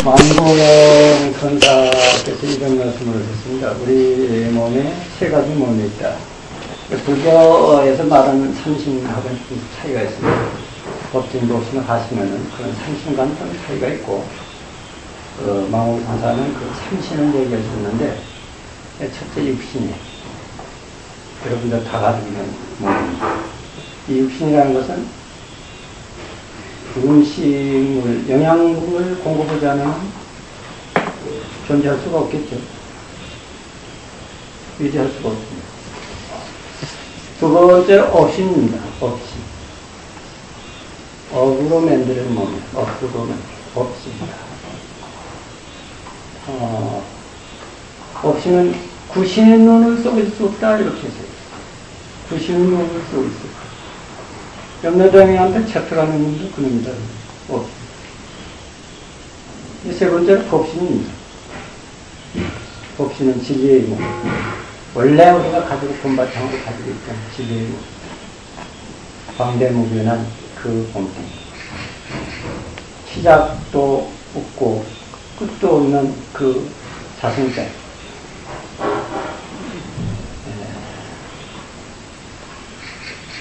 만공 선사께서 이런 말씀을 하셨습니다. 우리 몸에 세 가지 몸이 있다. 불교에서 말하는 삼신하고는 좀 차이가 있습니다. 법진 보시면 하시면은 그런 삼신과는 좀 차이가 있고, 만공 선사는 그 삼신을 얘기할 수 있는데, 첫째 육신이 여러분들 다 가지고 있는 몸입니다. 이 육신이라는 것은 음식물, 영양분을 공급하지 않으면 존재할 수가 없겠죠. 유지할 수가 없습니다. 두 번째, 업신입니다. 업신. 업으로 만드는 몸이에요. 업으로 만드는 업신입니다. 업신은 구신의 눈을 쏘일 수 없다, 이렇게 했어요. 구신의 눈을 쏘일 수 없다. 염려대왕한테 채택하는 놈도 그놈이다. 세 번째는 법신입니다. 법신은 진리의 몸. 원래 우리가 가지고 본바탕으로 가지고 있던 진리의 몸. 광대무변한 그 몸입니다. 시작도 없고 끝도 없는 그 자성ใจ.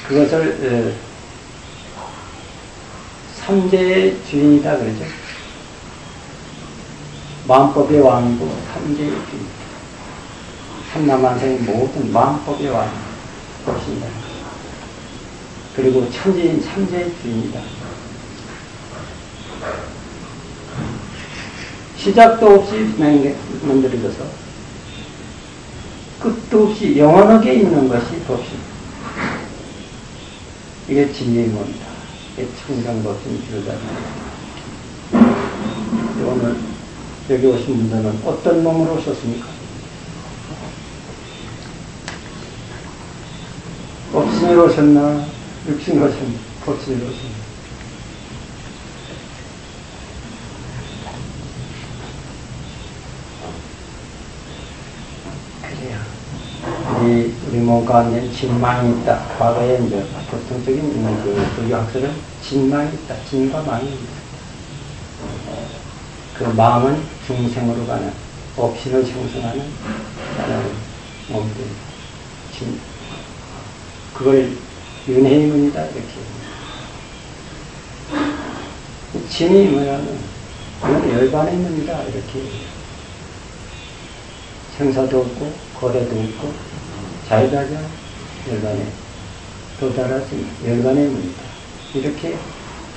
그것을 삼재의 주인이다 그러죠. 마음법의 왕이고 삼재의 주인. 삼남한생의 모든 마음법의 왕 것입니다. 그리고 천지인 삼재의 주인이다. 시작도 없이 만들어져서 끝도 없이 영원하게 있는 것이 법신. 이게 진리의 몸이다. 청정법신 기로자입니다. 오늘 여기 오신 분들은 어떤 몸으로 오셨습니까? 법신으로 오셨나? 육신으로 오셨나? 법신으로 오셨나? 그래요. 우리 몸 가운데 진망이 있다. 과거에 이제 보통적인 그 학설은 진망이 있다. 진과 망입니다. 그 마음은 중생으로 가는, 업신을 형성하는 몸들. 진. 그걸 윤회의문이다. 이렇게. 진이 뭐냐면, 그건 열반의 문이다. 이렇게. 생사도 없고, 거래도 없고, 자유자자 열반에 도달하신 열반의 문이다. 이렇게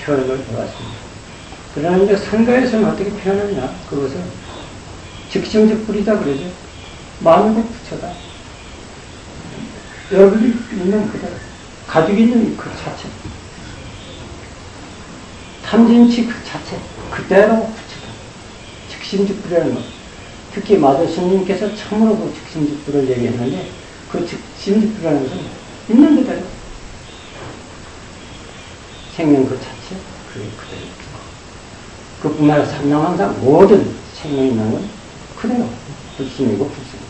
표현을 해왔습니다. 그러는데 상가에서는 어떻게 표현하냐? 그것을 즉심즉불이다 그러죠. 마음으로 붙여다. 여러분이 있는 그대로, 가지고 있는 그 자체, 탐진치 그 자체, 그대로 붙여다. 즉심즉불이라는 것. 특히 마도 스님께서 처음으로 그 즉심즉불을 얘기했는데, 그 즉심즉불이라는 것은 있는 그대로. 생명 그 자체, 그게 그대로. 그뿐만 아니라 삼량 항상 모든 생명이 있는 건 그대로 불심이고 불심이다.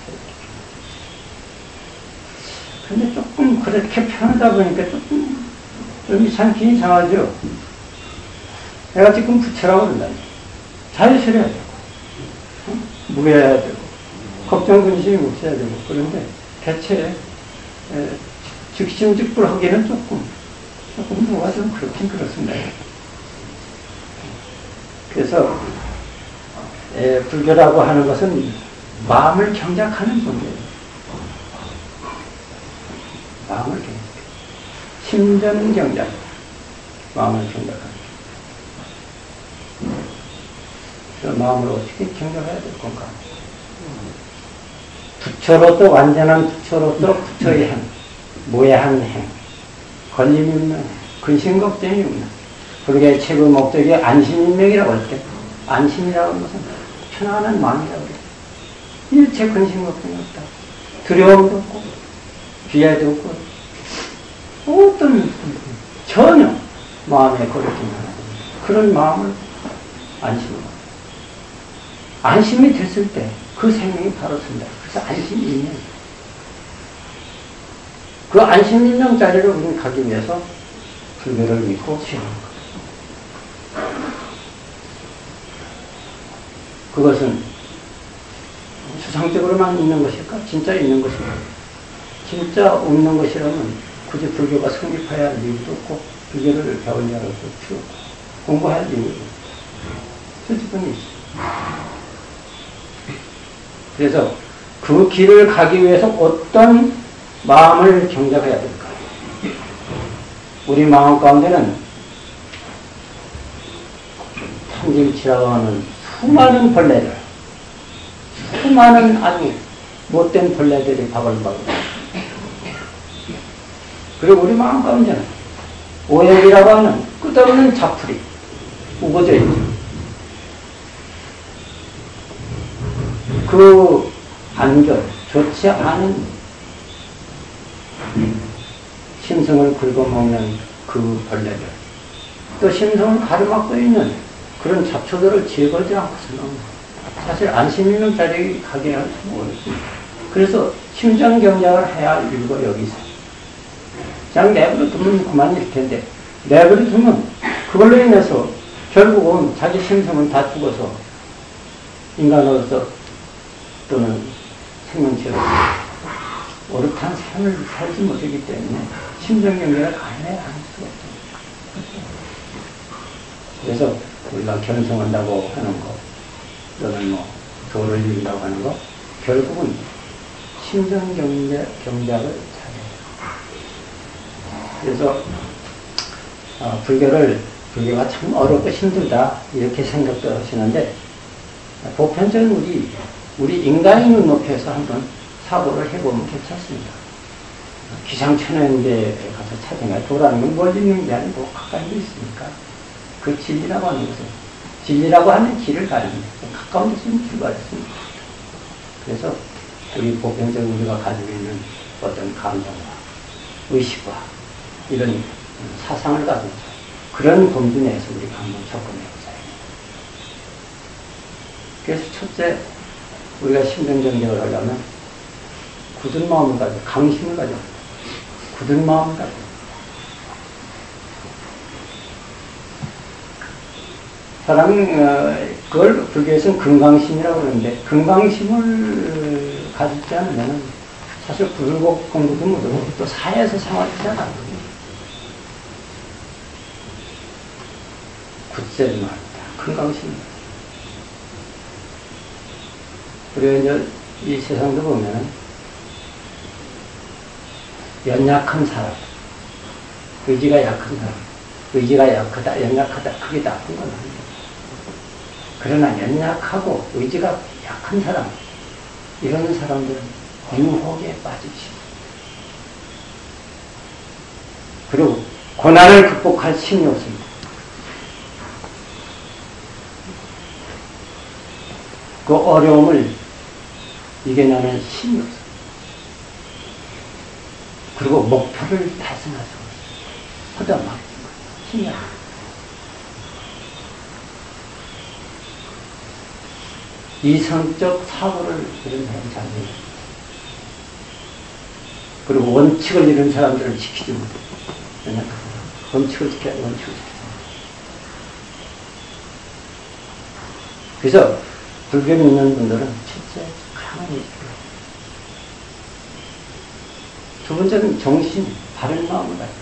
근데 조금 그렇게 표현하다 보니까 조금 좀 이상하죠? 내가 지금 부처라고 그런다니. 자유스러워야 되고, 무해야 되고, 걱정, 근심이 없어야 되고, 그런데 대체, 즉심즉불하기는 조금 뭐가 좀 그렇긴 그렇습니다. 그래서 불교라고 하는 것은 마음을 경작하는 분이에요. 마음을 경작. 심전 경작. 마음을 경작하는. 그래서 마음을 어떻게 경작해야 될 건가? 부처로도 완전한 부처로도 부처의 행, 무해한 행, 걸림이 없는, 근심 걱정이 없는. 불교의 최고 목적이 안심인명이라고 할 때, 안심이라고 하는 것은 편안한 마음이라고 해요. 일체 근심 걱정이 없다. 두려움도 없고, 비애도 없고, 어떤, 전혀 마음에 거리낌이 하나. 그런 마음을 안심으로. 안심이 됐을 때, 그 생명이 바로 선다. 그래서 안심인명. 그 안심인명 자리를 우리는 가기 위해서 불교를 믿고 수행하는 거예요. 그것은 추상적으로만 있는 것일까? 진짜 있는 것일까? 진짜 없는 것이라면 굳이 불교가 성립해야 할 이유도 없고 불교를 배울 자로서 필요 없고 공부할 이유도 없고 수집은 있어. 그래서 그 길을 가기 위해서 어떤 마음을 경작해야 될까? 우리 마음 가운데는 탐진치라고 하는 수많은 벌레들, 수많은 아주 못된 벌레들이 밥을 먹고, 그리고 우리 마음 가운데는 오역이라고 하는 끝없는 잡풀이 우거져 있죠. 그 안결, 좋지 않은 심성을 긁어먹는 그 벌레들, 또 심성을 가로막고 있는 그런 잡초들을 제거하지 않고서는 사실 안심 있는 자리에 가게 할 수가 없습니다. 그래서 심정 경작을 해야 할 이유가 여기 있어요. 그냥 내버려 두면 그만일 텐데, 내버려 두면 그걸로 인해서 결국은 자기 심성은 다 죽어서 인간으로서 또는 생명체로 오롯한 삶을 살지 못하기 때문에 심정 경작을 가해야 할 수가 없습니다. 그래서 우리가 견성한다고 하는 거, 또는 뭐 도를 이룬다고 하는 거, 결국은 심정 경작을 잘해요. 그래서 불교가 참 어렵고 힘들다 이렇게 생각도 하시는데, 보편적인 우리 인간의 눈높이에서 한번 사고를 해보면 괜찮습니다. 기상천외인데 가서 찾아가 도라는 건 멀리 있는 게 아니고 가까이 있으니까 그 진리라고 하는 것은 진리라고 하는 길을 가는 가까운 데서 출발했습니다. 그래서 우리 보편적으로 우리가 가지고 있는 어떤 감정과 의식과 이런 사상을 가지고 그런 범주 내에서 우리가 한번 접근해보자. 그래서 첫째, 우리가 심정경작을 하려면 굳은 마음을 가지고, 강심을 가지고, 굳은 마음을 가지고, 그걸 불교에서는 금강심이라고 그러는데, 금강심을 가지지 않으면 사실 불법 공부도 못하고 또 사회에서 생활하지 않거든요. 굳세를 말합니다. 금강심입니다. 그리고 이제 이 세상도 보면은 연약한 사람, 의지가 약한 사람, 의지가 약하다, 연약하다, 그게 나쁜 건 아니에요. 그러나 연약하고 의지가 약한 사람, 이런 사람들은 유혹에 빠지지. 그리고 고난을 극복할 힘이 없습니다. 그 어려움을 이겨내는 힘이 없어요. 그리고 목표를 달성할 수 없어요. 허다막 힘이 안 돼요. 이성적 사고를 이룬 사람이 잘 돼요. 그리고 원칙을 이룬 사람들을 지키지 못해요. 원칙을 지켜야 돼, 원칙을 지켜야 돼. 그래서 불교 믿는 분들은 첫째, 가만히 있어요. 두 번째는 정신, 바른 마음을 가져요.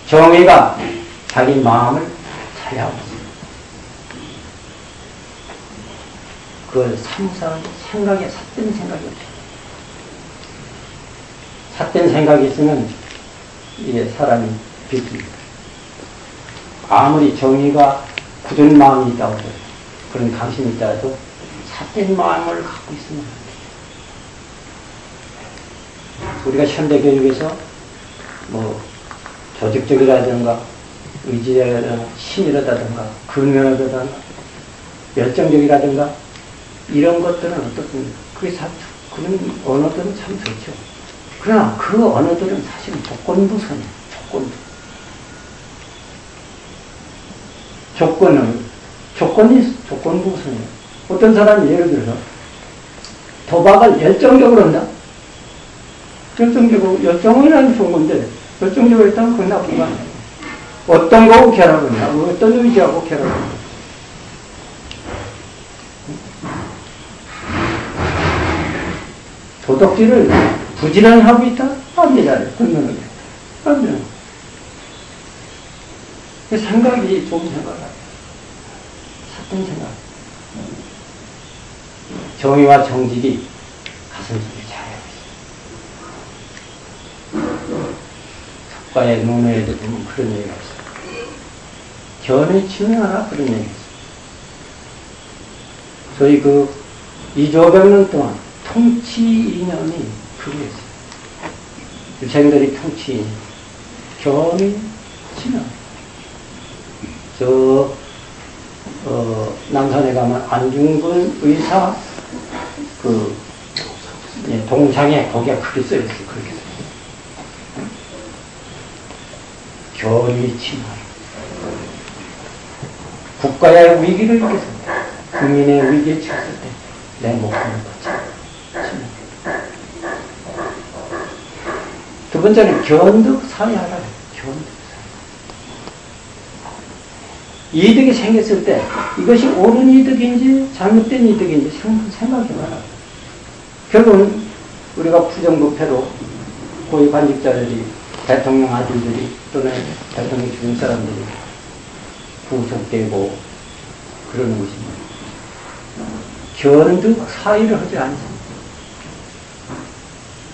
정의가 자기 마음을 잘 하고 있어요. 그걸 사무사하게 생각에 삿된 생각이 없어요. 삿된 생각이 있으면 이게 사람이 비깁니다. 아무리 정의가 굳은 마음이 있다고 해도, 그런 강심이 있다 해도 삿된 마음을 갖고 있으면 우리가 현대교육에서 뭐 조직적이라든가 의지라든가 신이라든가 근면하다든가 열정적이라든가 이런 것들은 어떻습니까? 그런 언어들은 참 좋죠. 그러나 그 언어들은 사실은 조건부선이에요. 조건부선이에요. 어떤 사람이 예를 들어서 도박을 열정적으로 한다? 열정을 하는 좋은 건데, 열정적으로 했다면 그건 나쁜 거 아니에요. 어떤 거하고 결합을 하냐, 어떤 의지하고 결합을 하냐. 도덕질을 부지런히 하고 있다? 안 되잖아요. 분명하게. 안 돼요. 그 생각이 좋은 생각이야. 사건 생각. 정의와 정직이 가슴속에 자라고 있어요. 석가의 논어에도 보면 그런 얘기가 있어요. 견해 치명하라 그런 얘기가 있어요. 저희 그 2조백년 동안 통치 이념이 그거였어요. 유생들이 통치 견해 치명. 남산에 가면 안중근 의사 동상에 거기가 크게 써있어요. 그렇게 견해 치명. 국가의 위기를 이겨서 국민의 위기에 처했을 때 내 목숨을 바쳐. 두 번째는 견득사회하라. 견득사회. 이득이 생겼을 때 이것이 옳은 이득인지 잘못된 이득인지 생각해봐라. 결국은 우리가 부정부패로 고위 관직자들이 대통령 아들들이 또는 대통령 주변 사람들이 구속되고 그러는 것입니다. 견득 사의를 하지 않습니다.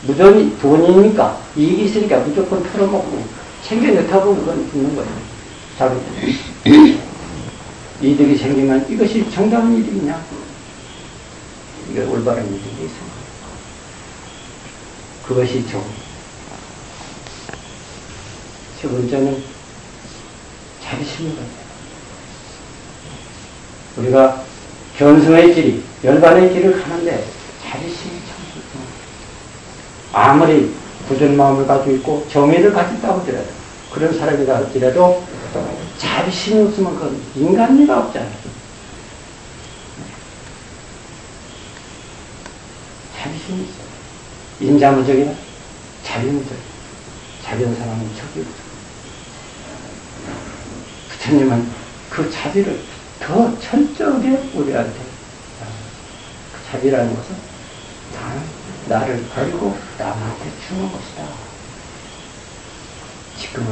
무전이 돈이니까 이익이 있으니까 무조건 털어먹고 챙겨 넣다고 그건 붙는 거예요. 자기 이득이 생기면 이것이 정당한 이득이냐? 이게 올바른 이득이 있습니다. 그것이 정. 세 번째는 자비심인 거예요. 우리가 견성의 길이, 열반의 길을 가는데 자비심이 참 좋습니다. 아무리 굳은 마음을 가지고 있고 정의를 가졌다고 하더라도 그런 사람이라 할지라도 자비심이 없으면 그건 인간미가 없잖아요. 자비심이 있어요. 인자무적이나 자비무적. 자비한 사람은 적이 없어요. 부처님은 그 자비를 더 철저하게 우리한테, 그 자비라는 것은 나를 버리고 남한테 주는 것이다. 지금은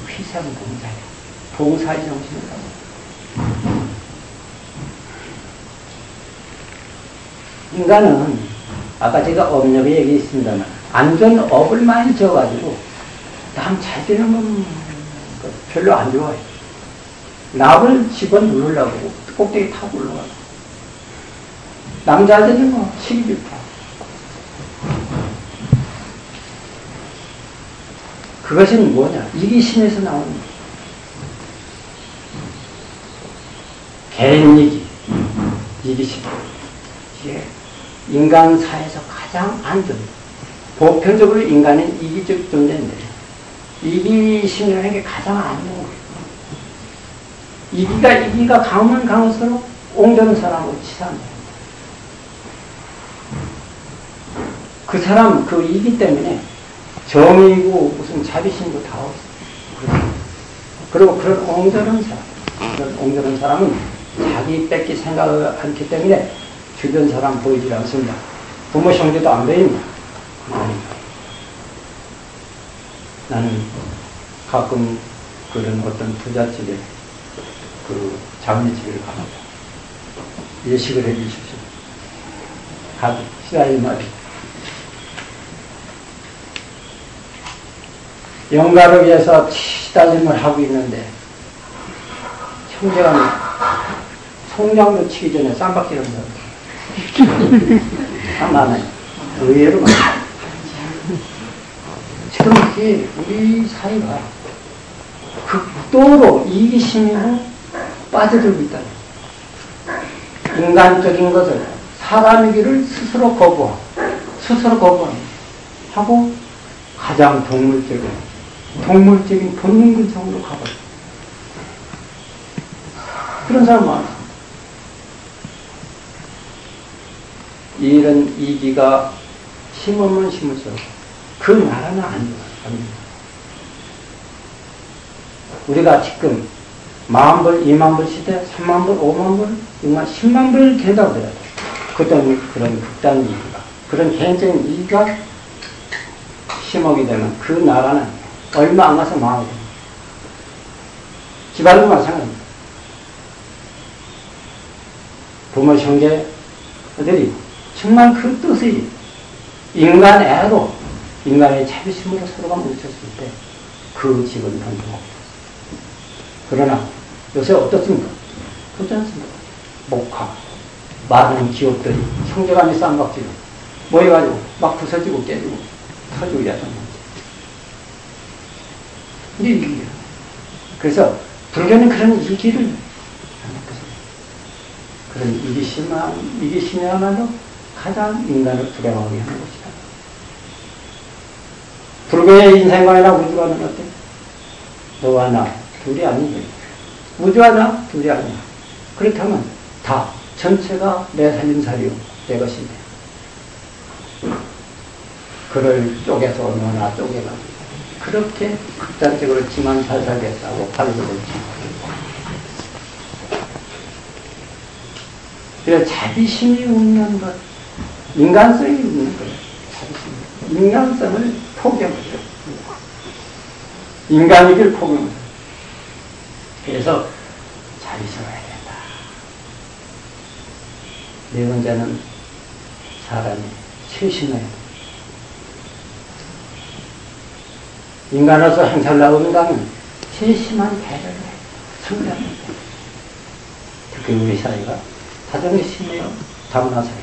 휘상봉사야. 봉사의 정신이다. 인간은 아까 제가 업력에 얘기했습니다만 안 좋은 업을 많이 져가지고 남 잘 되는 건 별로 안 좋아해. 납을 집어누르려고 꼭대기 타고 올라가고 남 잘 되는 거 시기 좋다. 그것은 뭐냐? 이기심에서 나오는 거예요. 개인이기, 이기심. 이게 인간 사회에서 가장 안 좋은, 보편적으로 인간은 이기적 존재인데, 이기심이라는 게 가장 안 좋은 거예요. 이기가 강하면 강할수록 옹졸한 사람으로 치사합니다. 그 사람, 그 이기 때문에 정의고 무슨 자비심도 다 없어요. 그리고 그런 옹졸한 사람은 자기 뺏기 생각을 않기 때문에 주변 사람 보이지 않습니다. 부모 형제도 안 보입니다. 나는 가끔 그런 어떤 부잣집에 그 장례집을 갑니다. 예식을 해 주십시오. 가족, 시달마비. 영가를 위해서 시달림을 하고 있는데 형제가 송장도 치기 전에 쌈박질을 한다고. 참 많아요. 의외로 많아요. 지금 이게 우리 사회가 극도로 이기심으로 빠져들고 있다. 인간적인 것을 사람이기를 스스로 거부하고 가장 동물적인 본능 근성으로 가버려. 그런 사람 많아. 이런 이기가 심으면 심을수록 그 나라는 안 좋아. 우리가 지금 10,000불, 20,000불 시대, 30,000불, 50,000불, 6만, 10만 불 된다고 그래요. 그런 극단 이기가. 그런 개인적인 이익가 심하게 되면 그 나라는 얼마 안 가서 망하게 됩니다. 집안도 마찬가지입니다. 부모 형제들이 정말 그 뜻이 인간애로 인간의 자비심으로 서로가 뭉쳤을 때 그 집은 변동합니다. 그러나 요새 어떻습니까? 그렇지 않습니까? 목화, 많은 기업들이 형제간의 쌍박질로 모여가지고 막 부서지고 깨지고 터지고 이랬단 말이죠. 이게 이기예요. 그래서 불교는 그런 이기를 그런 이기심이야말로 가장 인간을 불행하게 하는 것이다. 불교의 인생관이나 우주관은 어때? 너와 나 둘이 아니지. 우주와 나 둘이 아니야. 그렇다면 다 전체가 내 살림살이요 내 것인데 그를 쪼개서 너나 쪼개가지고 그렇게 극단적으로 지만 살살겠다고 발굴을 그래서 자비심이 없는 것, 인간성이 없는 것, 자비심, 인간성을 포기하죠. 인간이길 포기합니다. 그래서 자비심을 해야 된다. 네 번째는 사람이 세심해야 된다. 인간으로서 행사를 하고 있다면 세심한 배려를 해야 성장합니다. 특히 우리 사회가 사정이 심해요. 다문화 사회.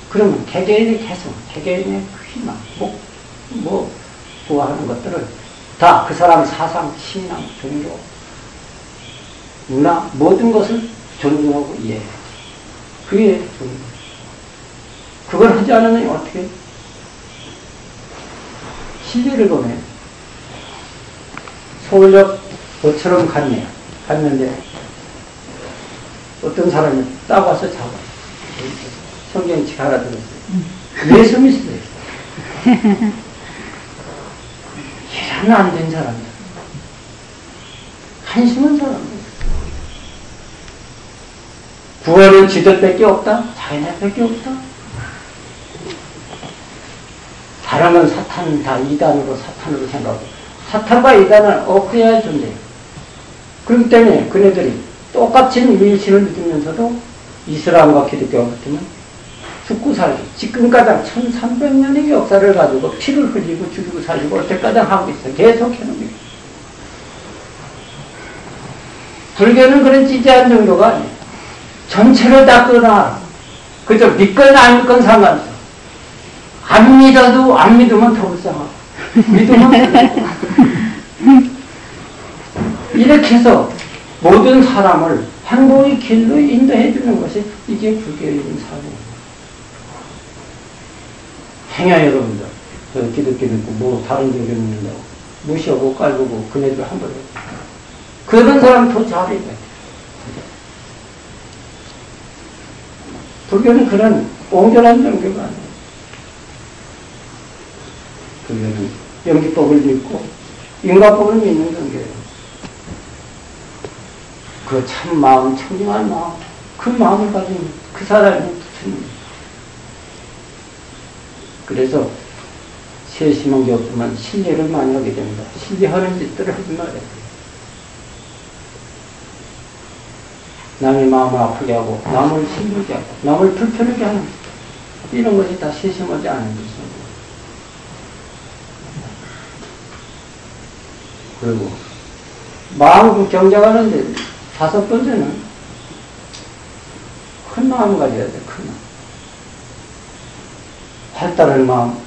그러면 개개인의 개성, 개개인의 희망, 좋아하는 것들을 다 그 사람 사상, 신앙, 종교, 문화, 모든 것을 존중하고 이해해요. 그게 존중. 그걸 하지 않으면 어떻게? 실리를 보면 서울역 옷처럼 갔는데 어떤 사람이 딱 와서 잡아. 성경책 하나 들었어요. 왜 숨이 있어요? 이런 안 된 사람이야. 한심한 사람이야. 구원은 지들밖에 없다? 자기네밖에 없다? 사람은 사탄, 다 이단으로 사탄으로 생각하고 사탄과 이단은 없애야 존재해요. 그렇기 때문에 그네들이 똑같이 유일신을 믿으면서도 이슬람과 기독교가 같으면 죽고 살기, 지금까지 1300년의 역사를 가지고 피를 흘리고 죽이고 살리고 올 때까지 하고 있어요. 계속 해놓습니다. 불교는 그런 찌질한 정도가 아니에요. 전체를 다 끊어놔. 그저 믿건 안 믿건 상관없어. 안 믿어도 안 믿으면 더 불쌍하고 믿으면 이렇게 해서 모든 사람을 행복의 길로 인도해 주는 것이 이게 불교의 사고입니다. 행여 여러분들 저 기독교 믿고 뭐 다른 종교 믿는다고 무시하고 깔보고 그네들 함부로 그런 사람 더 잘해야 돼. 불교는 그런 옹졸한 종교가 아니에요. 불교는 연기법을 믿고 인과법을 믿는 종교예요. 그 참 마음, 청정한 마음, 그 마음을 가진 그 사람이 부처님. 그래서 세심한 게 없으면 신뢰를 많이 하게 됩니다. 신뢰하는 짓들을 하지 말아요. 남의 마음을 아프게 하고, 남을 힘들게 하고, 남을 불편하게 하는 이런 것이 다 세심하지 않은 것입니다. 그리고 마음 경작하는데 다섯 번째는 큰 마음 가져야 돼. 큰 마음. 활달한 마음.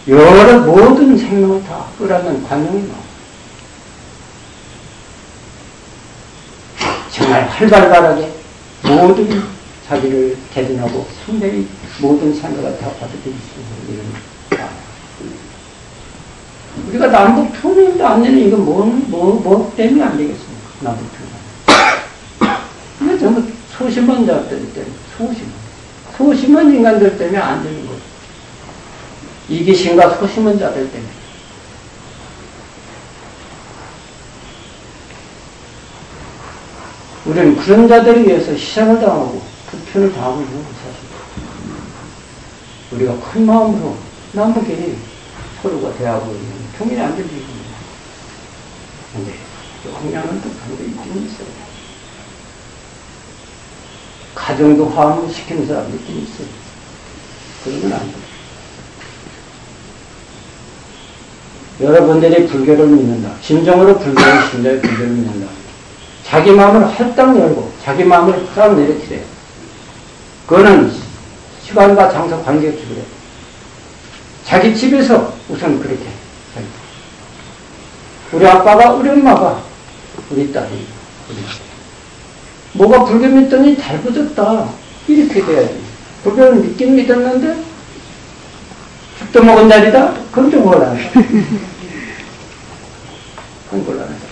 여러 모든 생명을 다 끌어안는 관용의 마음. 정말 활발하게 모든 자기를 대변하고 상대의 모든 생각을 다 받아들일 수 있는 이런 마음. 우리가 남북 통일도 안 되는 이건 뭐 때문에 안 되겠습니까? 남북 통일. 이거 전부 소심한 자들 때문에, 소심한 인간들 때문에 안 되는 거예요. 이기심과 소심한 자들 때문에. 우리는 그런 자들에 의해서 희생을 당하고 불편을 당하고 있는 거예요, 사실. 우리가 큰 마음으로 나무게 서로가 대하고 있는 통일이 안 되는 겁니다. 근데 용량은 또 그런 게 있긴 있어요. 가정도 화합을 시키는 사람도 있긴 있어요. 그러면 안 돼요. 여러분들이 불교를 믿는다. 진정으로 불교를 신자의 불교를 믿는다. 자기 마음을 활짝 열고 자기 마음을 딱 내려치래요. 그거는 시간과 장소 관계없이 그래요. 자기 집에서 우선 그렇게 해요. 우리 아빠가 우리 엄마가 우리 딸이 뭐가 불교 믿더니 잘못했다 이렇게 돼야지. 불교는 믿긴 믿었는데 죽도 먹은 자리다? 그건 좀 곤란하다. 그건 곤란하다.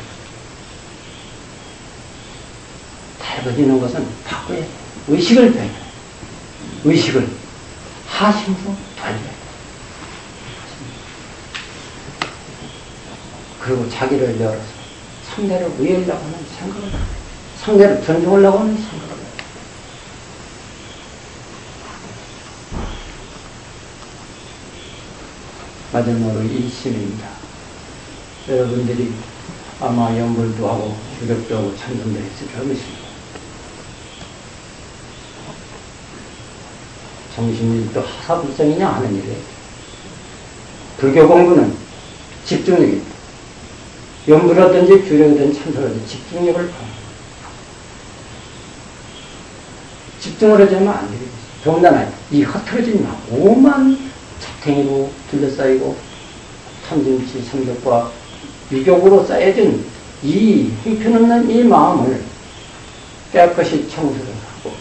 달궈지는 것은 바꿔야 돼. 의식을 배워야 돼. 의식을 하심으로 돌려야 돼. 그리고 자기를 열어서 상대를 위하려고 하는 생각을 해. 상대를 존중하려고 하는 생각을 해. 마지막으로 일심입니다. 여러분들이 아마 연불도 하고 주력도 하고 참선도 했을 것입니다. 정신이 또 하사불성이냐 하는 일이에요. 불교 공부는 집중력입니다. 연불하든지 주력이든 참선하든지 집중력을 파는 집중을 하자면 안 되겠어요. 더군다나 이 흐트러진 마음, 오만 차탱이로 둘러싸이고 탐진치, 성격과 유격으로 쌓여진 이 형편없는 이 마음을 깨끗이 청소를 하고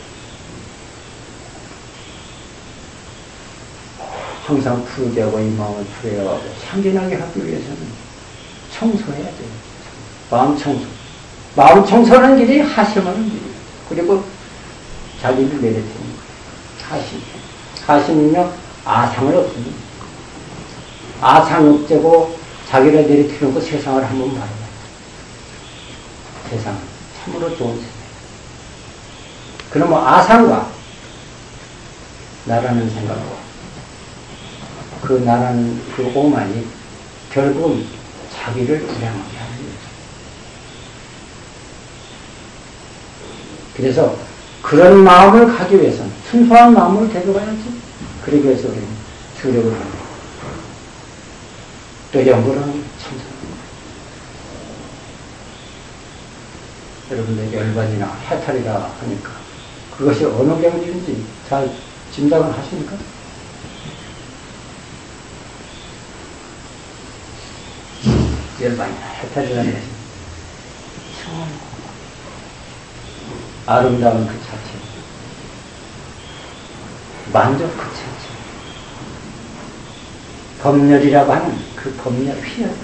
항상 푸르게 하고 이 마음을 푸르게 하고 참견하게 하기 위해서는 청소해야 돼요. 마음 청소. 마음 청소하는 길이 하심하는 길이에요. 그리고 자기를 내려치는 거예요. 하심. 하심이며 아상을 없습니다. 아상 없애고 자기를 내리치는 거 세상을 한번 바라봐요. 세상은 참으로 좋은 세상. 그러면 아상과 나라는 생각과 그 나라는 그 오만이 결국은 자기를 불행하게 하는 거죠. 그래서 그런 마음을 가기 위해서는 순수한 마음을 데려가야지. 그러기 위해서 우리는 주력을 하고 또 연구를 하는 참선합니다. 여러분들 열반이나 해탈이라 하니까 그것이 어느 경지인지 잘 짐작을 하십니까? 열반이나 해탈이라는 것은 아름다운 그 자체, 만족 그 자체, 법렬이라고 하는 그 법렬 휘열 그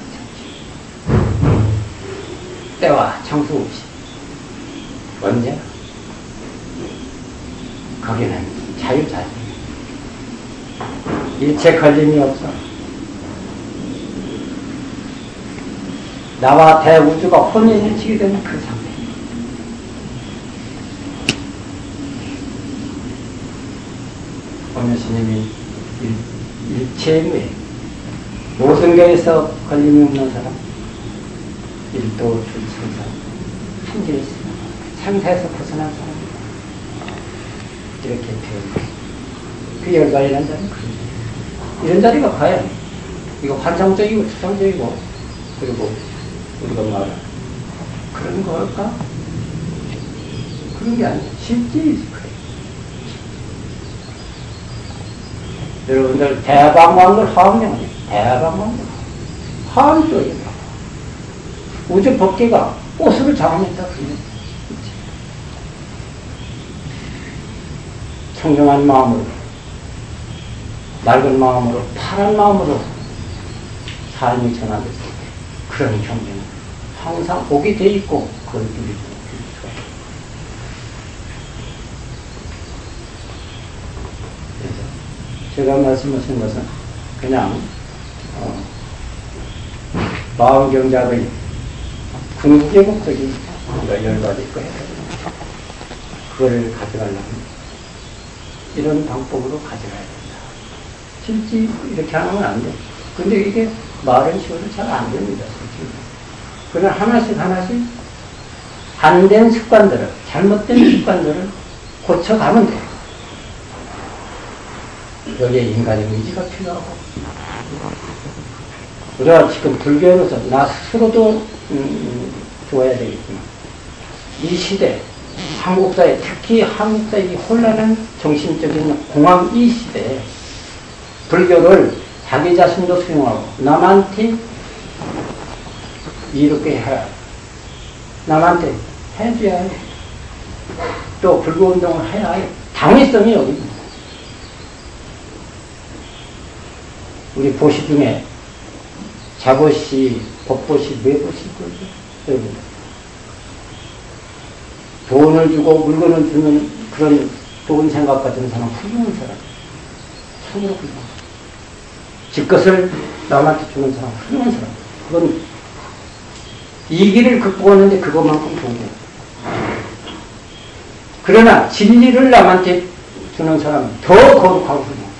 자체, 때와 장소 없이 언제나 거기는 자유자재, 일체 걸림이 없어. 나와 대우주가 혼연일치게 되는 그 상태. 오늘 스님이 일체무에 모성경에서 걸림이 없는 사람, 일도 출생사, 한계에 있으면 상태에서 벗어난 사람이다. 이렇게 표현했습니다. 그 열반이라는 자리는 그런 자리. 이런 자리가 과연 이거 환상적이고 추상적이고 그리고 우리가 말하는 그런 걸까? 그런 게 아니야. 실제 그래. 여러분들 대방광을 화학명이에요. 대방광을 화학 쪽이에요. 우주 법계가 꽃을 장악했다. 청정한 마음으로, 맑은 마음으로, 파란 마음으로 삶이 전환됐을 때 그런 경계는 항상 오게 돼 있고 그걸 누리고 있어요. 그래서 제가 말씀하신 것은 그냥 마음경작의 궁극의 목적이 우리가 열받을 거예요. 그걸 가져가려면 이런 방법으로 가져가야 된다. 실지 이렇게 하면 안 돼. 근데 이게 말은 쉬워도 잘 안 됩니다. 솔직히. 그러나 하나씩 안 된 습관들을, 잘못된 습관들을 고쳐가면 돼. 여기에 인간의 의지가 필요하고. 우리가 지금 불교로서 나 스스로도 좋아야 되겠지만, 이 시대, 한국 사회, 특히 한국 사회의 혼란한 정신적인 공황 이 시대에 불교를 자기 자신도 수용하고 남한테 이렇게 해야, 남한테 해줘야 해. 또 불교운동을 해야 해. 당위성이 여기 있습니다. 우리 보시 중에 자보시, 법보시, 매보시 그러죠. 여러분. 돈을 주고 물건을 주는 그런 좋은 생각 같은 사람, 훌륭한 사람. 참으로 훌륭한. 집것을 남한테 주는 사람, 훌륭한 사람. 그건 이 길을 극복하는데 그것만큼 좋은 거예요. 그러나 진리를 남한테 주는 사람은 더 거룩하고 훌륭한.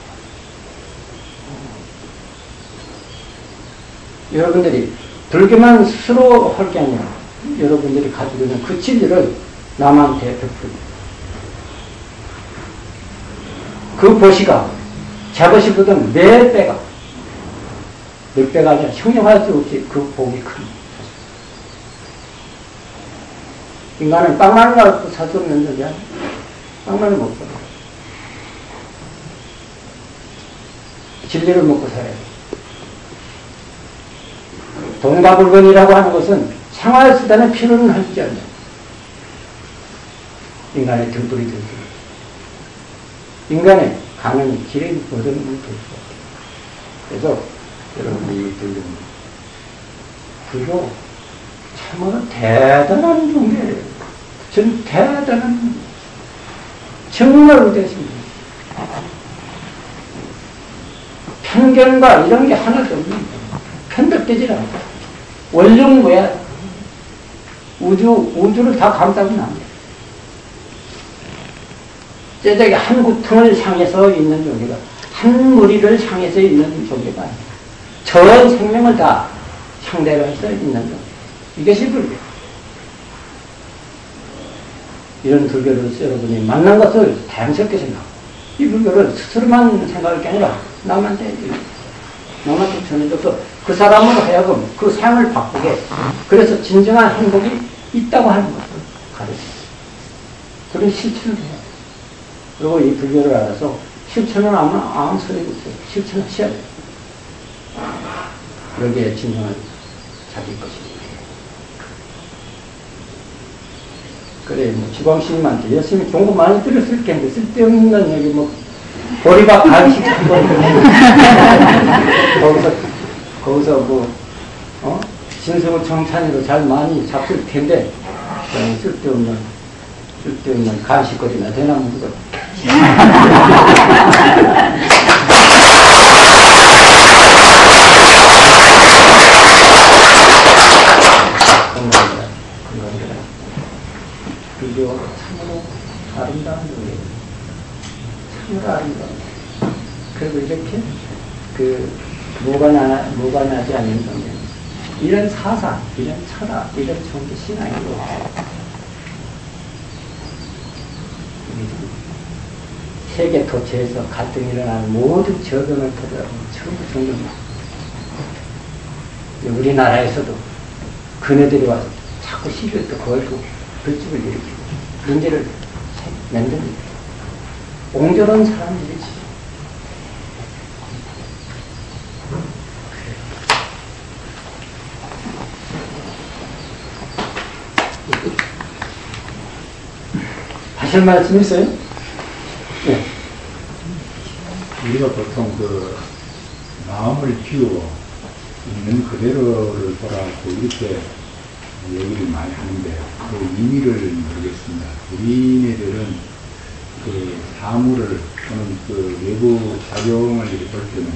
여러분들이 불교만 스스로 할 게 아니라 여러분들이 가지고 있는 그 진리를 남한테 베풀고 그 보시가 자보시보다 몇 배가 아니라 형용할 수 없이 그 복이 큽니다. 인간은 빵만을 갖고 살 수 없는 존재야. 빵만을 먹고 진리를 먹고 살아야 돼. 돈과 물건이라고 하는 것은 생활 수단의 필요는 하지 않아요. 인간의 등불이 될 수 있어요. 인간의 강은 길에 얻어놓으면 될 수 없어요. 그래서 여러분이 불교 참으로 대단한 종교예요. 전 대단한 정말 위대하십니다. 편견과 이런 게 하나도 없는 편벽되질 않아요. 원령은 뭐야? 우주를 다 감싸면 안 돼. 쇠대기 한 구통을 향해서 있는 종교가, 한 무리를 향해서 있는 종교가 아니야. 전 생명을 다 상대로 해서 있는 종교. 이것이 불교. 이런 불교를 여러분이 만난 것을 다양스럽게 생각하고, 이 불교를 스스로만 생각할 게 아니라 남한테 전해줘서 그 사람으로 하여금 그 삶을 바꾸게, 그래서 진정한 행복이 있다고 하는 것을 가르쳐요. 그런 실천을 해야 돼요. 그리고 이 불교를 알아서 실천을 아무 소리가 없어요. 실천을 하셔야 돼요. 여기에 진정한 자기 것입니다. 그래, 뭐, 지광스님한테 열심히 공부 많이 들었을 텐데, 쓸데없는 얘기, 뭐, 보리밥 가르치고, 거기서 뭐, 진성을 정찬이로 잘 많이 잡힐 텐데, 쓸데없는 간식거리나 대나무 그거. 불교 참으로 아름다운 노래예요. 참으로 아름다운. 그리고 이렇게 뭐가 나지 않는 정도. 이런 사상, 이런 철학, 이런 종교 신앙이고 세계 도처에서 갈등이 일어나는 모든 저변을 터져라고 전부 종교입니다. 우리나라에서도 그네들이 와서 자꾸 시비를 또 걸고 불집을 일으키고 문제를 만듭니다. 옹졸한 사람들이지. 하실 말씀 있어요? 네. 우리가 보통 마음을 비워 있는 그대로를 보라고 이렇게 얘기를 많이 하는데 그 의미를 모르겠습니다. 우리네들은 사물을 또는 외부 작용을 이렇게 볼 때는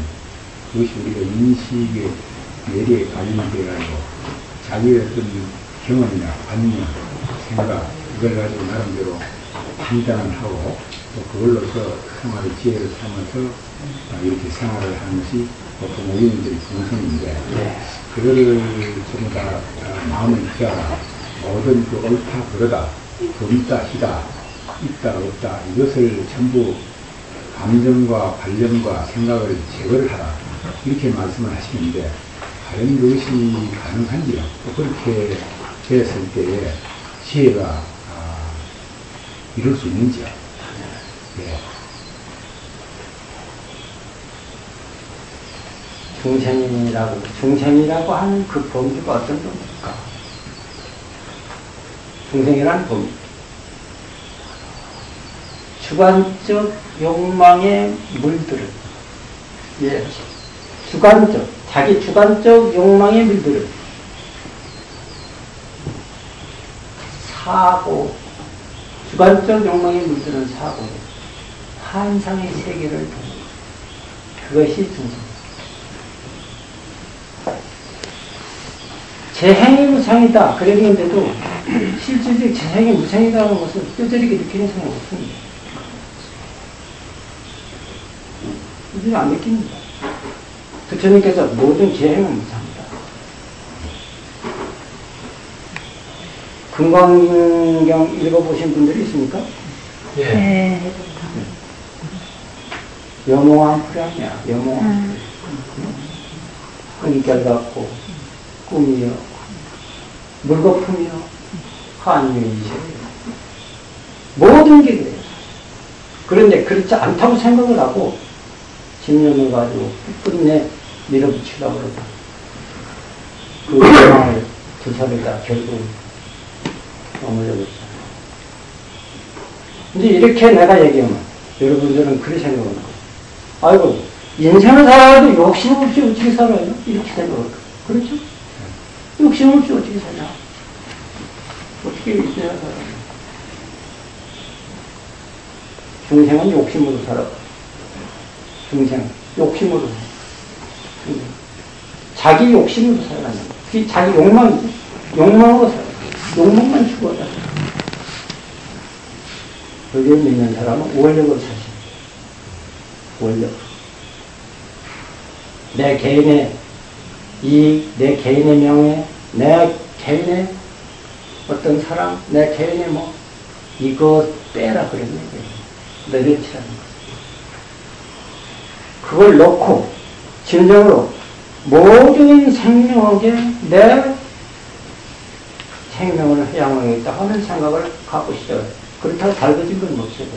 그것이 우리가 인식의 내리에 관련되어가지고 자기의 어떤 경험이나 관념, 생각 이걸 가지고 나름대로 판단을 하고 또 그걸로서 생활의 지혜를 삼아서 이렇게 생활을 하는 것이 보통 우리들의 정성인데 그거를 좀 다 마음을 기하라 모든 그 옳다 그러다 옳다 희다 있다 없다 이것을 전부 감정과 관념과 생각을 제거를 하라 이렇게 말씀을 하시는데 과연 그것이 가능한지요? 또 그렇게 되었을 때에 지혜가 이룰 수 있는지요? 예. 중생이라고 하는 그 범주가 어떤 범주일까? 중생이라는 범주. 주관적 욕망에 물들은, 예. 자기 주관적 욕망에 물들은 사고, 주관적 욕망에 물드는 사고, 환상의 세계를 보는 것. 그것이 중생. 재행이 무상이다. 그랬는데도 실질적 재행이 무상이다는 것은 뼈저리게 느끼는 사람이 없습니다. 뼈저리 안 느낍니다. 부처님께서 모든 재행은 무상이다. 금강경 읽어보신 분들이 있습니까? 예. 네. 여몽한 풀이야, 여몽한 풀. 은결 같고, 꿈이요, 물거품이요, 한유이세요. 모든 게 그래요. 그런데 그렇지 않다고 생각을 하고, 집념을 가지고 끝내 밀어붙이려고 그러다. 그 여망을 두사리다 결국 넘어져버렸잖아요. 근데 이렇게 내가 얘기하면, 여러분들은 그렇게 생각을 하고, 아이고, 인생을 살아도 욕심 없이 어떻게 살아요? 이렇게 생각을 하고. 그렇죠? 욕심 없이 어떻게 살냐? 어떻게 인생을 살아요? 중생은 욕심으로 살아. 중생, 욕심으로 살아. 중생. 자기 욕심으로 살아가는 거야. 그게 자기 욕망이지. 욕망으로 살아. 욕망만 추구하다. 그걸 믿는 사람은 원력으로 사실. 원력. 내 개인의 이익, 내 개인의 명예, 내 개인의 어떤 사랑, 내 개인의 뭐, 이거 빼라 그랬네. 내려치라는 거. 그걸 놓고, 진정으로 모든 생명에게 내 생명을 회양하겠다 하는 생각을 갖고 시작해요. 그렇다고 달궈진 건 없어요.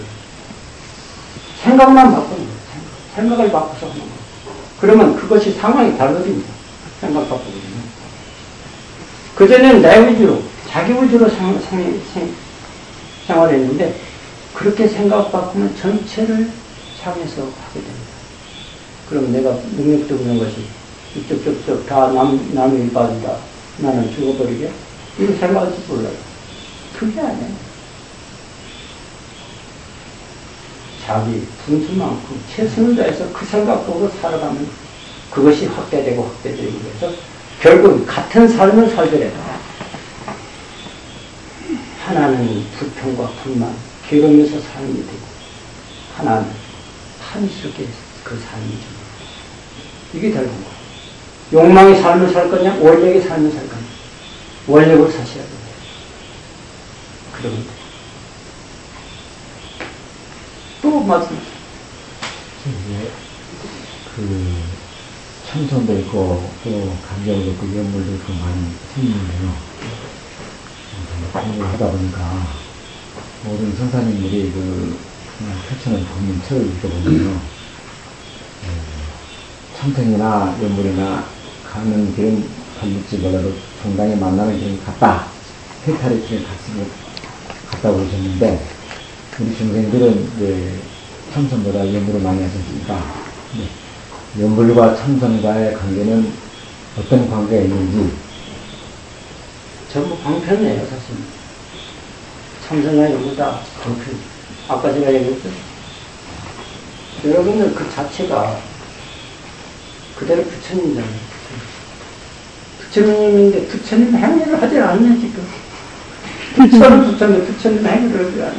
생각만 바꾸는 거예요. 생각을 바꿔서 하는 거예요. 그러면 그것이 상황이 달라집니다. 생각 바꾸거든요. 그전에는 내 위주로, 자기 위주로 생활했는데, 그렇게 생각 바꾸면 전체를 향해서 하게 됩니다. 그럼 내가 능력도 없는 것이 이쪽 저쪽 다 남의 일반이다. 나는 죽어버리게? 이거 생각할지 몰라요. 그게 아니에요. 자기 분수만큼 최선을 다해서 그 생각으로 살아가면 그것이 확대되고 확대되고 해서 결국 같은 삶을 살더라도 하나는 불평과 불만, 괴로움에서 삶이 되고 하나는 한스럽게 그 삶이죠. 이게 되는 거예요. 욕망의 삶을 살 거냐? 원력의 삶을 살 거냐? 원력을 사셔야 돼요. 그러면 돼요. 또 말씀하세요. 이제 그 참선도 있고 또 감정도 있고 연물도 있고 많이 생기는데요. 공부를 하다 보니까 모든 선사님들이 그 표천을 보는 책을 읽어보면요. 참선이나 연물이나 가는 길은 갈릴지 몰라도 종당에 만나는 길은 같다. 해탈의 길은 같다고 그러셨는데 우리 중생들은 이제 참선보다 연물을 많이 하셨으니까 연물과 참선과의 관계는 어떤 관계가 있는지 전부 방편이에요, 사실. 참선과 연물다 방편. 아까 제가 얘기했죠. 여러분들 그 자체가 그대로 부처님이잖아요. 부처님인데 부처님 행위를 하지 않냐 지금. 부처는 부처님 행위를 하지 않아.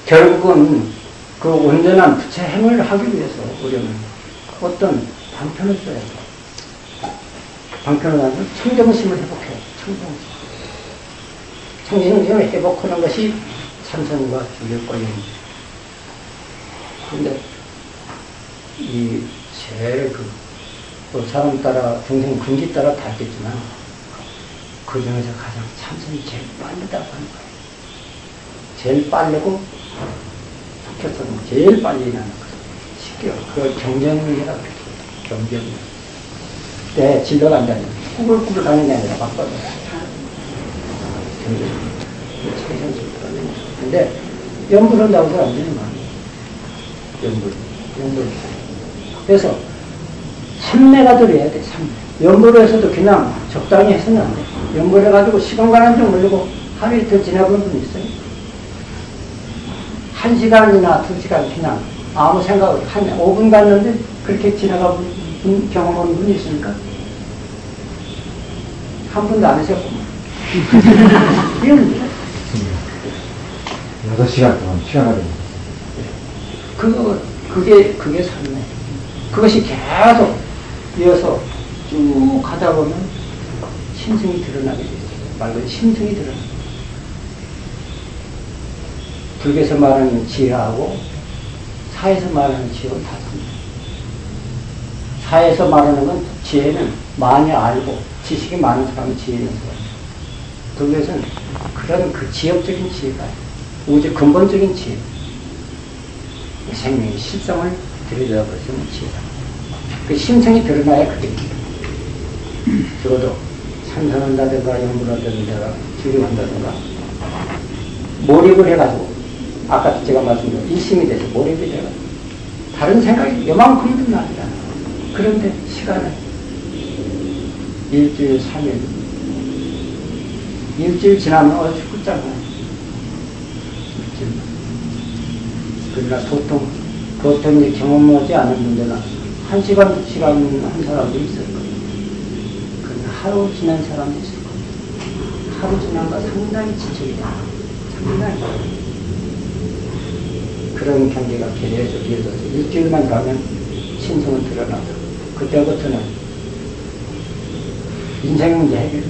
결국은 그 온전한 부처 행을 하기 위해서 우리는 어떤 방편을 써야 돼. 방편을 하면 청정심을 회복해요. 청정심을 회복하는 것이 참선과 죽일 권리입니다. 그런데 이 제일 그 사람 따라 동생 근기 따라 다르겠지만 그 중에서 가장 참선이 제일 빠르다고 하는 거예요. 제일 빠르고 속혀서는 제일 빨리 나는 거예요. 쉽게요. 그걸 경전이라고 해요. 경전. 때 진로가 안 다니는 꾸불꾸불 가는 게 아니라 바꿔서 경전. 근데 연불은 나오서 안 되는 거예요. 연불. 그래서 삼매가 들어야 돼. 삼매. 연불에서도 그냥 적당히 해서는 안 돼. 연불해가지고 시간 가는 좀 올리고 하루 이틀 지나본 분 있어요. 1시간이나 2시간 그냥 아무 생각 없이 한 5분 갔는데 그렇게 지나가 본 경험한 분이 있습니까? 한 분도 안 하셨구만. 이건 6시간 동안 시간을 그게 삶이에요. 그것이 계속 이어서 쭉 가다 보면 심승이 드러나게 되죠. 말 그대로 심승이 드러나. 불교에서 말하는 지혜하고 사에서 말하는 지혜는 다릅니다. 사에서 말하는 건 지혜는 많이 알고 지식이 많은 사람이 지혜 있는 사람. 불교에서는 그런 그 지역적인 지혜가 우주 근본적인 지혜. 생명의 실성을 들여다보시는 지혜다. 그 심성이 드러나야 그게 적어도 참선한다든가 연구한다든가 주림한다든가 몰입을 해가지고 아까 제가 말씀드린 일심이 돼서 몰입이 돼가지고 다른 생각이 요만큼도 나지 않아. 그런데 시간은 일주일, 3일 일주일 지나면 죽겠잖아요. 그러나 보통 이제 경험하지 않은 분들은 1시간, 2시간 한 사람도 있을 거예요. 그러나 하루 지난 사람도 있을 거예요. 하루 지난 거 상당히 지적이 다. 상당히. 그런 경계가 계속 일주일만 가면 신성은 드러나서 그때부터는 인생 문제 해결.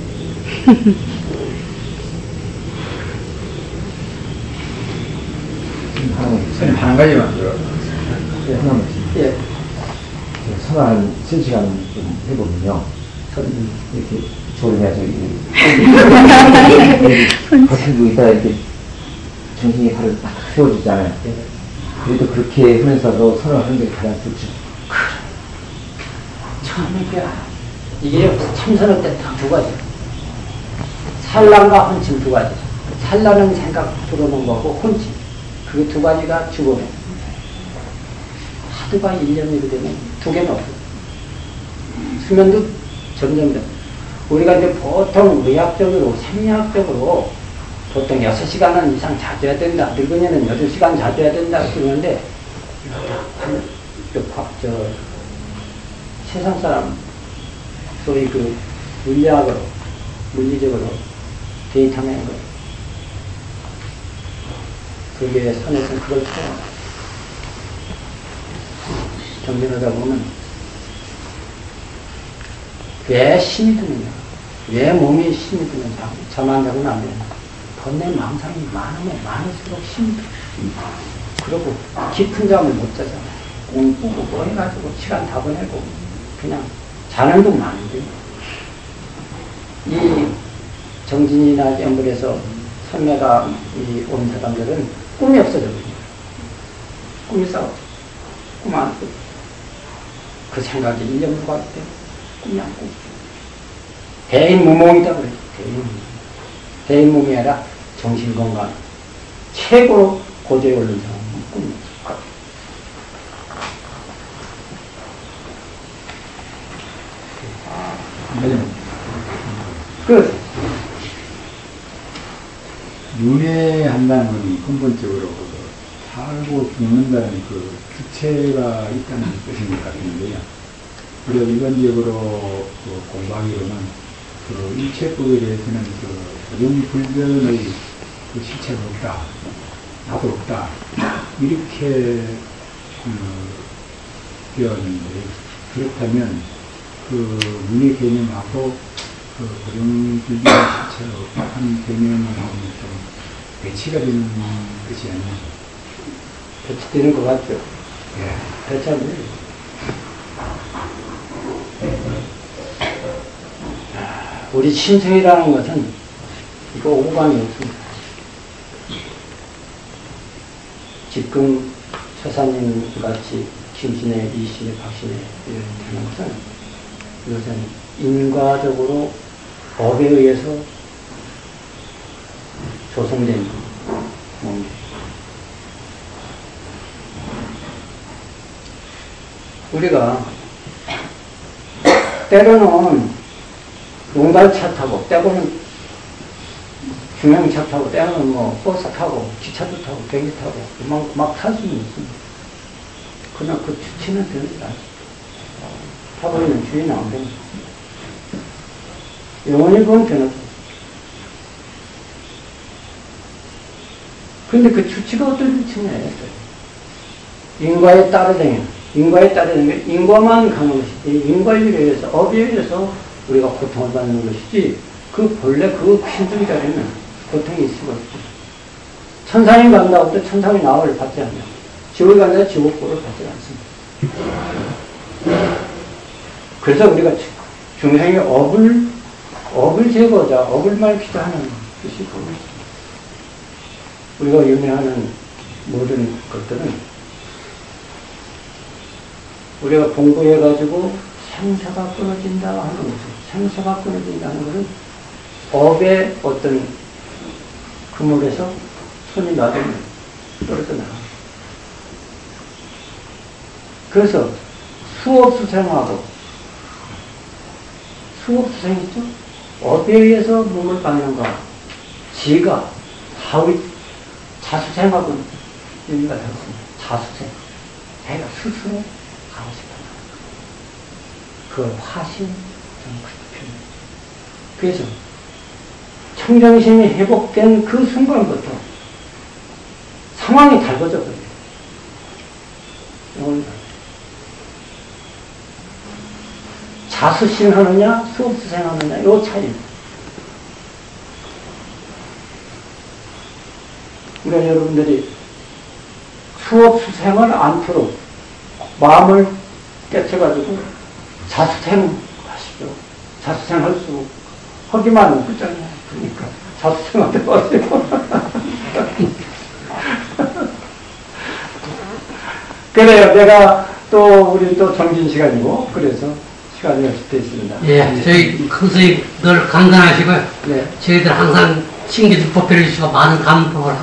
선생님 한 가지만 들어. 하나만 예. 선을 한 3시간 좀 해보면요. 이렇게 조림해서 버티고 있다가 이렇게 정신이 바로 딱 세워지잖아요. 그래도 그렇게 하면서도 선을 하는 게 가장 좋죠. 처음에 이게 참선할 때 딱 두 가지. 산란과 혼침 두 가지. 산란은 생각 들어오는 거고 혼침. 그 두 가지가 죽음에. 하도가 1년이 되면 두 개는 없어요. 수면도 점점 우리가 이제 보통 의학적으로, 생리학적으로 보통 6시간은 이상 자줘야 된다. 늙은이는 8시간 자줘야 된다. 그러는데, 세상 사람, 소위 그 물리학으로, 물리적으로 데이터낸 거. 그게 선에서는 그걸 써요. 정진하다 보면, 왜 힘이 드느냐, 왜 몸에 힘이 드느냐, 잠안 자고는 안 되냐. 번뇌 망상이 많으면 많을수록 힘이 들어. 그리고 깊은 잠을 못 자잖아요. 꿈꾸고 뭐 해가지고 시간 다 보내고, 그냥 자는 동 많은데. 이 정진이나 연불에서 선매가 온 사람들은 꿈이 없어져요. 꿈이 싸워. 꿈 안 꾸고. 그 생각이 1년 후가 때 꿈이 안 꾸고. 대인무몽이다 그래요. 대인무몽이 아니라 정신건강. 최고로 고도에 오른 사람은 꿈이 없어. 윤회한다는 건 근본적으로 살고 죽는다는 그 주체가 있다는 뜻인 것 같은데요. 우리가 일반적으로 공부하기로는 그 일체법에 대해서는 그 부정불변의 그 실체가 없다. 답은 없다. 이렇게 되었는데, 그렇다면 그 문의 개념하고 그 고령불변 실체로 한 개념하고는 좀 배치가 되는 것이 아니냐. 배치되는 것 같죠. 예. 배치하면 우리 신성이라는 것은 이거 오감이 없습니다. 지금 처사님 같이 김신혜, 이신혜, 박신혜 이런 것은 이것은 인과적으로 법에 의해서 조성된 몸입니다. 우리가 때로는 농달차 타고, 때로는 중형차 타고, 때로는 뭐 버스 타고, 기차도 타고, 비행기 타고 막 탈 수는 있습니다. 그러나 그 주체는 되지 않습니다. 타고 있는 주인은 안 됩니다. 영원히 그건 변하죠. 근데 그 주체가 어떤 주체냐? 인과에 따르다면, 인과에 따르는 게 인과만 가는 것이지, 인과에 의해서, 업에 의해서 우리가 고통을 받는 것이지, 그 본래 그 신중이 자리는 고통이 있을 수가 없죠. 천상에 간다고 해도 천상의 나를 받지 않냐. 지옥에 간다고 지옥보를 받지 않습니다. 그래서 우리가 중생의 업을 제거하자, 업을 말기도 하는 것이 그겁니다. 우리가 유명하는 모든 것들은 우리가 공부해가지고 생사가 끊어진다 하는 것은, 생사가 끊어진다는 것은 업의 어떤 그물에서 손이 놔두면 떨어져 나갑니다. 그래서 수업수생하고, 수업수생이죠? 업에 의해서 몸을 받는가, 지가, 자수생하고는 의미가 다릅니다. 자수생. 자기가 스스로 가고 싶어요. 그걸 화심, 저는 그렇게 표현해요. 그래서 청정심이 회복된 그 순간부터 상황이 달라져 버려요. 자수신하느냐, 수업수생하느냐, 요 차이입니다. 그러니까 여러분들이 수업수생을 않도록 마음을 깨쳐가지고 자수생 하시죠. 자수생 할 수, 하기만 그잖아요. 그러니까 자수생한테 하세요. 그래요. 내가 또 우리 또 정진 시간이고, 그래서 시간이 됐습니다. 예, 저희 선생님 늘 강단하시고요. 네. 저희들 항상 신기도 법회를 주시고 많은 감동을